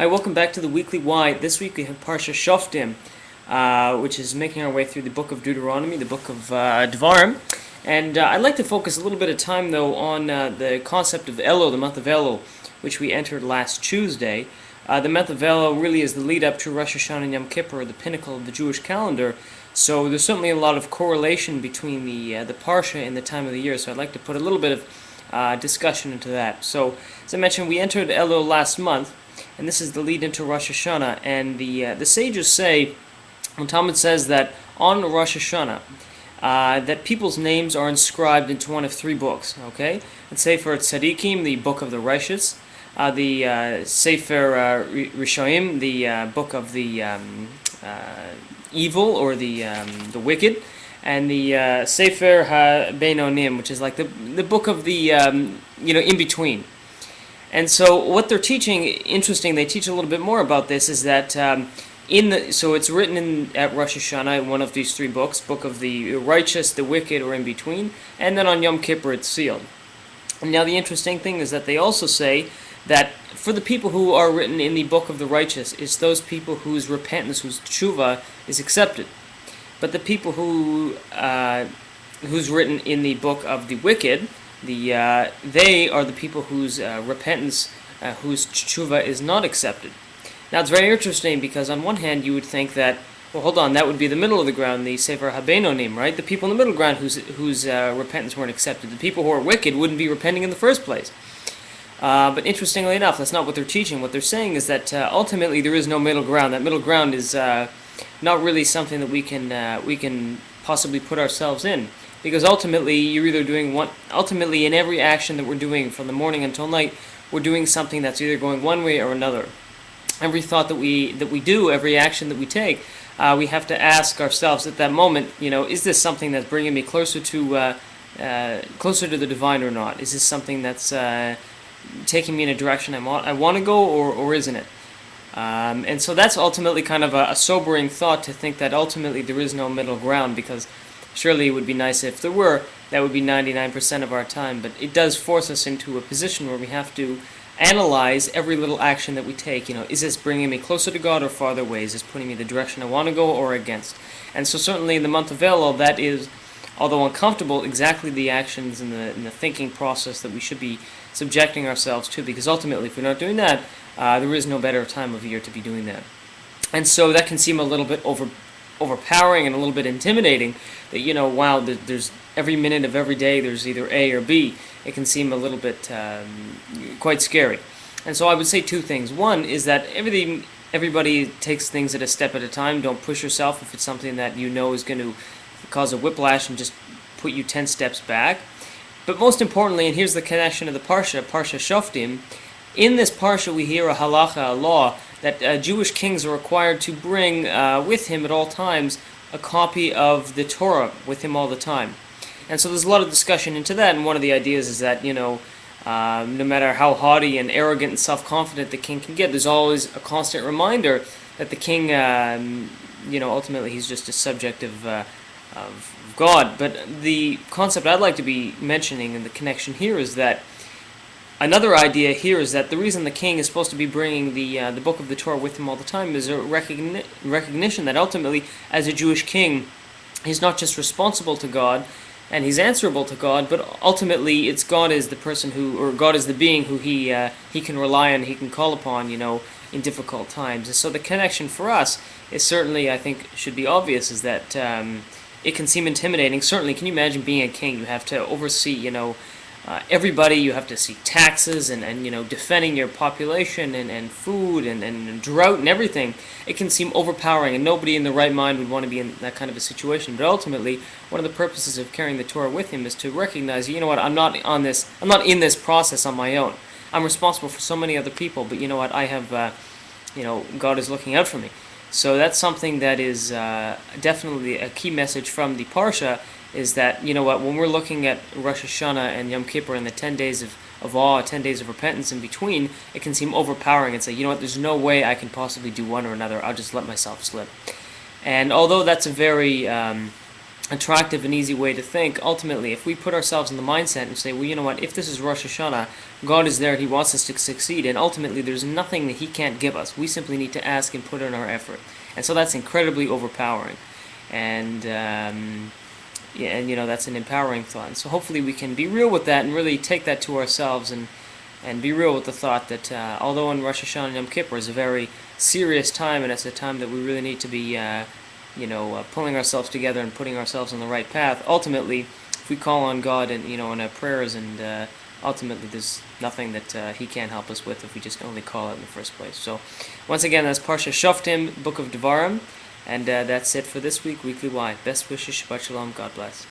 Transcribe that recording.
Hi, welcome back to the Weekly Why. This week we have Parsha Shoftim, which is making our way through the book of Deuteronomy, the book of Dvarim. And I'd like to focus a little bit of time, though, on the concept of Elul, the month of Elul, which we entered last Tuesday. The month of Elul really is the lead-up to Rosh Hashanah and Yom Kippur, the pinnacle of the Jewish calendar. So there's certainly a lot of correlation between the Parsha and the time of the year, so I'd like to put a little bit of discussion into that. So, as I mentioned, we entered Elul last month, and this is the lead into Rosh Hashanah. And the sages say, when Talmud says that on Rosh Hashanah, that people's names are inscribed into one of three books. Okay, let's say for Tzadikim, the book of the righteous, the Sefer Rishonim, the book of the evil or the wicked, and the Sefer HaBeinonim, which is like the book of the in between. And so what they're teaching, interesting, they teach a little bit more about this, is that so it's written at Rosh Hashanah in one of these three books, book of the righteous, the wicked, or in between, and then on Yom Kippur it's sealed. And now the interesting thing is that they also say that for the people who are written in the book of the righteous, it's those people whose repentance, whose tshuva is accepted. But the people who's written in the book of the wicked, they are the people whose repentance, whose tshuva is not accepted. Now it's very interesting because on one hand you would think that, well, hold on, that would be the middle of the ground, the Sefer HaBeinonim, right? The people in the middle ground whose repentance weren't accepted. The people who are wicked wouldn't be repenting in the first place. But interestingly enough, that's not what they're teaching. What they're saying is that ultimately there is no middle ground. That middle ground is not really something that we can possibly put ourselves in. Because ultimately, you're either doing one. Ultimately, in every action that we're doing from the morning until night, we're doing something that's either going one way or another. Every thought that we do, every action that we take, we have to ask ourselves at that moment, is this something that's bringing me closer to the divine or not? Is this something that's taking me in a direction I want to go, or isn't it? And so that's ultimately kind of a sobering thought, to think that ultimately there is no middle ground, because surely it would be nice if there were. That would be 99% of our time, but it does force us into a position where we have to analyze every little action that we take. Is this bringing me closer to God or farther away? Is this putting me in the direction I want to go or against? And so certainly in the month of Elul, that is, although uncomfortable, exactly the actions and the thinking process that we should be subjecting ourselves to, because ultimately if we're not doing that, there is no better time of year to be doing that. And so that can seem a little bit overpowering and a little bit intimidating, that wow, there's every minute of every day there's either A or B. It can seem a little bit quite scary. And so I would say two things. One is that everybody takes things at a step at a time. Don't push yourself if it's something that is going to cause a whiplash and just put you 10 steps back. But most importantly, and here's the connection of the Parsha Shoftim, in this Parsha we hear a halacha, a law, that Jewish kings are required to bring with him at all times a copy of the Torah with him all the time. And so there's a lot of discussion into that, and one of the ideas is that, no matter how haughty and arrogant and self-confident the king can get, there's always a constant reminder that the king, ultimately he's just a subject of God. But the concept I'd like to be mentioning in the connection here is that another idea here is that the reason the king is supposed to be bringing the book of the Torah with him all the time is a recognition that ultimately, as a Jewish king, he's not just responsible to God and he's answerable to God, but ultimately it's God is the person or God is the being who he can rely on, he can call upon, in difficult times. And so the connection for us is certainly, I think, should be obvious, is that it can seem intimidating. Certainly, can you imagine being a king? You have to oversee, everybody. You have to see taxes and defending your population and food and drought and everything. It can seem overpowering, and nobody in the right mind would want to be in that kind of a situation. But ultimately, one of the purposes of carrying the Torah with him is to recognize, I'm not in this process on my own. I'm responsible for so many other people, but I have, God is looking out for me. So that's something that is definitely a key message from the Parsha, is that, when we're looking at Rosh Hashanah and Yom Kippur and the 10 days of awe, 10 days of repentance in between, it can seem overpowering and say, there's no way I can possibly do one or another, I'll just let myself slip. And although that's a very attractive and easy way to think. Ultimately, if we put ourselves in the mindset and say, well, you know what, if this is Rosh Hashanah, God is there, He wants us to succeed, and ultimately there's nothing that He can't give us. We simply need to ask and put in our effort. And so that's incredibly overpowering. And, yeah, and that's an empowering thought. And so hopefully we can be real with that and really take that to ourselves and be real with the thought that although in Rosh Hashanah and Yom Kippur is a very serious time, and it's a time that we really need to be pulling ourselves together and putting ourselves on the right path. Ultimately, if we call on God and in our prayers, and ultimately there's nothing that He can't help us with if we just only call it in the first place. So, once again, that's Parsha Shoftim, Book of Devarim, and that's it for this week. Weekly Why. Best wishes, Shabbat Shalom. God bless.